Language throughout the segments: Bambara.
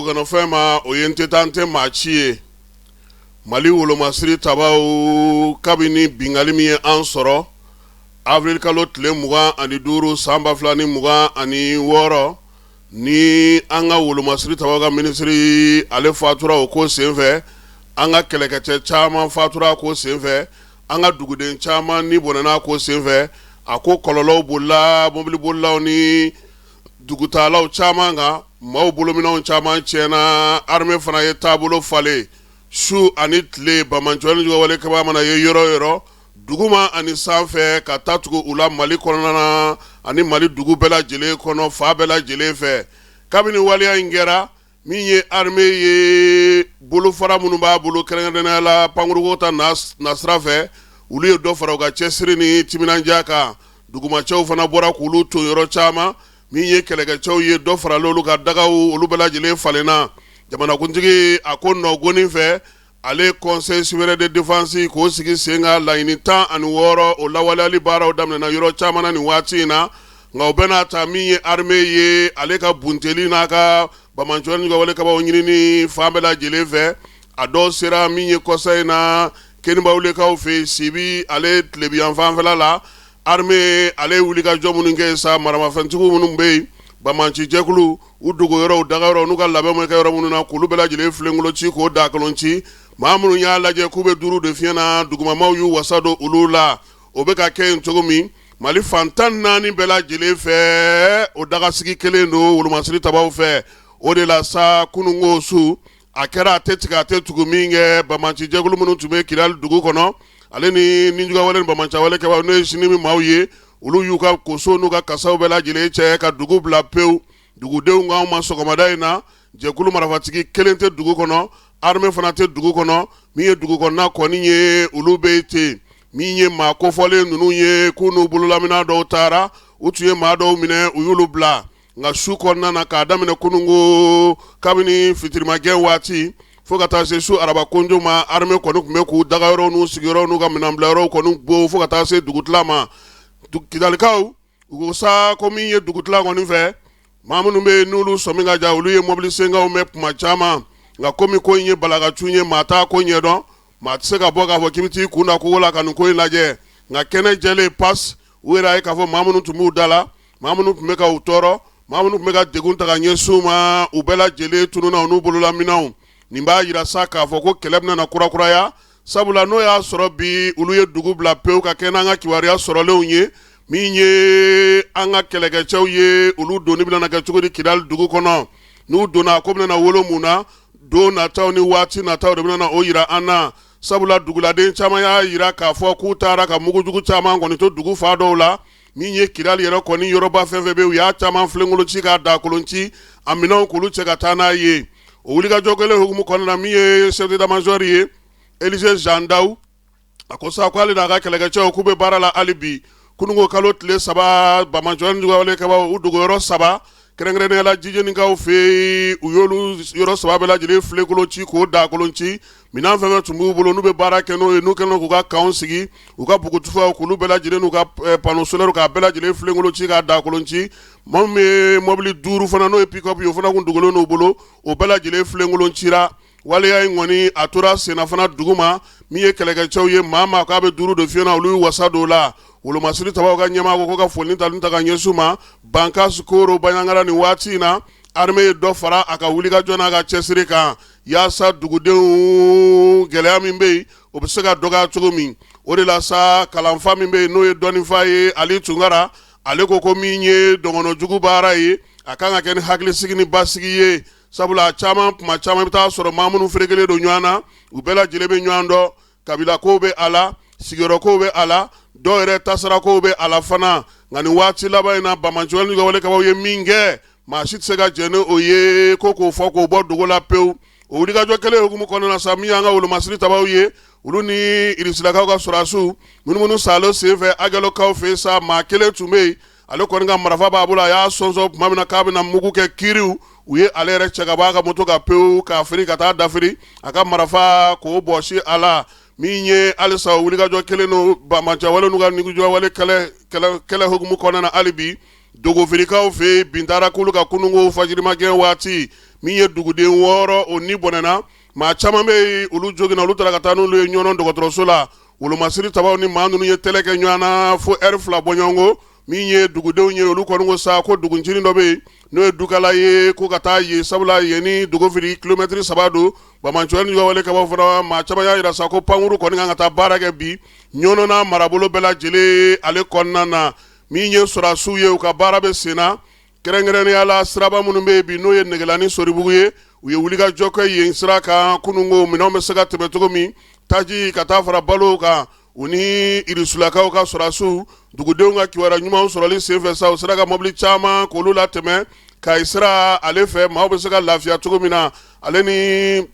gana FAMA oyente tante machie Mali wolo masiri tabao kabini bingali mi ansoro avril kalo tle muga ani duru samba flani muga ani woro ni anga wolo masiri tabao ga ministry ale fatura oko senfe anga kelekete chama fatura ko senfe anga duguden chama ni bonana ko senfe ako kololo bolla mobili bolla ni dugutala o chama nga maw bolomina on chama chena arme fana ye tabulo fale shu anitle bamanjwani jo wale kaba mana ye yoro duguma ani sanfe ka tatugo ula Mali konana ani Mali dugu bela jele kono fa bela jele fe kabini wali ingera minye arme ye bolo fara munumba bolo kerengena la pangurugota nasrafe uli do fara ga chesri ni timinanjaka duguma chaw fana bora kulu to yoro chama minye kelega chaw ye do fara lolu ga daga ulu bela jele falena jamana kunjigi akonno goni fe ale conseil souverain de défense ko sigi senga la inita an woro o lawala li bara o damna na yoro chamana ni watina nga obena ta miye arme ye ale ka bunteli na ka bamanjoni go wale ka ba onyini fambela jele fe ado sera miye conseil na ken ba ule ka o fe sibi ale tlebian fanfela la arme ale wuli ka jomu nge sa marama fantugo munum be bamanchi jekulu udugo yoro dagaro nuga labe mo ka yoro mununa kulu bela jele flengulo chi ko dakalonchi mamunu nya laje kube duru de fiena duguma mawu wasado ulula obeka ken togomi Mali fantan nani bela jele fe o daga sigi kelendo wulu masiri tabaw fe o de la sa kunungo su akera tetika tetugumi nge bamanchi jekulu munu tume kilal dugu kono ale ni ninjuga wale bamancha wale ke ba no shinimi mawye ulu yuka koso nuga kasaw bela jele che ka dugu bla peu dugu de nga ma sokomadaina jekulu marafatiki kelente dugu kono arme fanate dugu kono miye dugu kono koni nye ulu beite miye ma kofole nunu ye kunu bululamina do tara utuye ma do mine uyulu bla nga shu konna na ka damine kunungo kabini fitirima gen wati fogata se su araba konjo ma arme kono kumeku dagayoro nu sigiro nu ga minamblero kono bo fogata se dugutlama kidalikaw ugo sa komi ye dugutla ngoni fe mamunu be nulu sominga ja ulu ye mobilisenga o mep machama nga komi ko nye balaga chunye mata ko nye don matsega boga fo kimiti kuna ko wala kanu ko ilaje nga kene jele pass wera ka fo mamunu tumu dala mamunu meka utoro mamunu meka degunta ga nyesuma ubela jele tununa onu bulula minaw nimba yira saka fo ko kelebna na kura ya sabula no ya sorobi ulu ye dugu bla peu ka kena nga kiwaria sorole unye minye anga kelege chaw ye ulu doni bila na gachugodi kidal dugu kono nu dona komna na wolo muna do na taw ni wati na taw de bila na oyira ana sabula dugula den chama ya yira ka fo ku tara ka mugu jugu chama ngoni to dugu fa do la minye kidal yero koni yoroba fenfebe ya chama flengulo chika da kolonchi amina kulu cheka tana ye o wuli ga jogele hugumu kono na miye chef de major ye Elise Jandau akosa kwali na ga kelege chaw kube barala alibi kunungo kalot le saba bamanjwan juga wale kaba udugo yoro saba kerengrene la jijeni nga fe uyolu yoro saba bela jile flekulo chi ko da kolonchi mina feme tumbu bolo nube bara keno enu keno ko ga kaonsigi uga bukutufa kulu bela jile nu ga pano solaire ka bela jile flekulo chi ga da kolonchi momme mobili duru fana no pick up yo fana kundugolo no bolo o bela jile flekulo chira wale ya ngoni atura sena fana duguma miye kelege chaw ye mama ka be duru de fiona ulu wasado la wolo masiri tabaw ga nyama ko ka folni talun ta ga nyesuma banka skoro banyangara ni watina arme do fara aka wuli ga jona ga chesiri ka ya sa dugude gelea mimbe obisega doga tugumi ore la sa kalamfa mimbe no ye doni faye ali tungara ale ko minye dongono jugu bara ye akanga ken hagli sigini basigi ye sabula chama bita soro mamunu fregele do nyana ubela jilebe nyando kabila ko be ala sigiro ko be ala do ere tasara ko be ala fana ngani wati laba ina bamanjwani go wale ka ye minge ma shit sega jene oye koko foko bodugo la peu o diga jo kele hugumu kono na samia nga wulu masiri tabaw ye wulu ni irisila ka ga sorasu munumunu salo seve agalo ka fe sa ma kele tume ale ko nga marafa babula ya sonzo mamina kabina mugu ke kiriu uye alere chega baga moto ka peu ka afrika ta dafri aka marafa ko boshi ala minye alisa wuliga jo kele no ba macha wala nuga nigu jo wale kele hugumu kona na alibi dogo firika o fe bindara kuluka kunungo fajiri magen wati min ye duguden 6 o ni bɔnɛna maa caman bɛ olu jogina olu taara ka taa n'olu ye ɲɔgɔn dɔgɔtɔrɔso la wolomasiri tabaw ni maa ninnu ye tɛlɛ kɛ ɲɔgɔn na fo heure 2 bɔ ɲɔgɔn ko min ye dugudenw ye olu kɔni ko sa ko duguncinin dɔ bɛ yen n'o ye dukala ye ko ka taa ye sabula yen ni dugu fili kilomɛtiri 3 don Bamancoyɛli ni wale ka bɔ fana maa caman y'a jira sa ko pankuru kɔni kan ka taa baara kɛ bi ɲɔnɔna marabolo bɛɛ lajɛlen ale kɔnɔna na min ye sɔrɔdasiw ye u ka baara bɛ sen na kɛrɛnkɛrɛnnenya la siraba minnu bɛ yen bi n'o ye Nɛgɛlani Soribugu ye u ye wulikajɔ kɛ yen sira kan kununko minɛnw bɛ se ka tɛmɛ cogo min taji ka taa fara balo kan u ni irisulakaw ka sɔrɔdasiw dugudenw ka kibaruya ɲumanw sɔrɔli senfɛ sa u sera ka mobili caman k'olu latɛmɛ ka sira ale fɛ maaw bɛ se ka lafiya cogo min na ale ni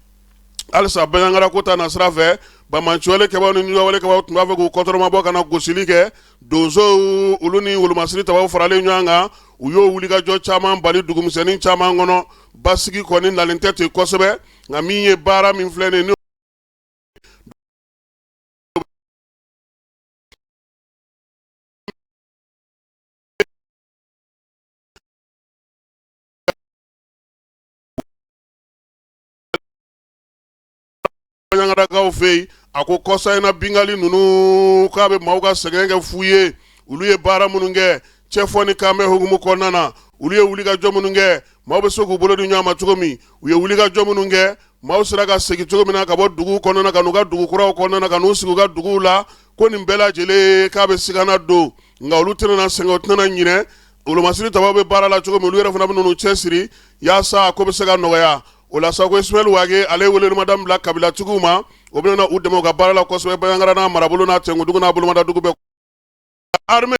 alisa Baɲangara ko ta na sira fɛ Bamancoyɛli kɛbaw ni Ɲuwawale kɛbaw tun b'a fɛ k'u kɔtɔrɔmabɔ ka na gosili kɛ donsow olu ni wolomasiri tabaw faralen ɲɔgɔn kan u y'o wulikajɔ caman bali dugumisɛnnin caman kɔnɔ basigi kɔni nalen tɛ ten kosɛbɛ nka min ye baara min filɛ nin ye Baɲangarakaw fɛ yen a ko kɔsa in na bingali ninnu k'a bɛ maaw ka sɛgɛn kɛ fu ye olu ye baara minnu kɛ cɛfɔ ni kanbɛ hukumu kɔnɔna na olu ye wulikajɔ minnu kɛ maaw bɛ se k'u bolo di ɲɔgɔn ma cogo min u ye wulikajɔ minnu kɛ maaw sera ka segin cogo min na ka bɔ dugu kɔnɔna ka n'u ka dugu kuraw kɔnɔna na ka n'u sigi u ka duguw la ko nin bɛɛ lajɛlen k'a bɛ sigana don nka olu tɛna sɛgɛn u tɛna ɲinɛ wolomasiri tabaw bɛ baara la cogo min olu yɛrɛ fana bɛ n'u cɛsiri yaasa ko bɛ se ka nɔgɔya o la sa ko Ismaël Wage ale welemada bila kabilatigiw ma o bɛna u dɛmɛ u ka baara la kosɛbɛ Baɲangara n'a marabolo n'a Tɛnkudugu n'a Bolomadadugu bɛɛ armée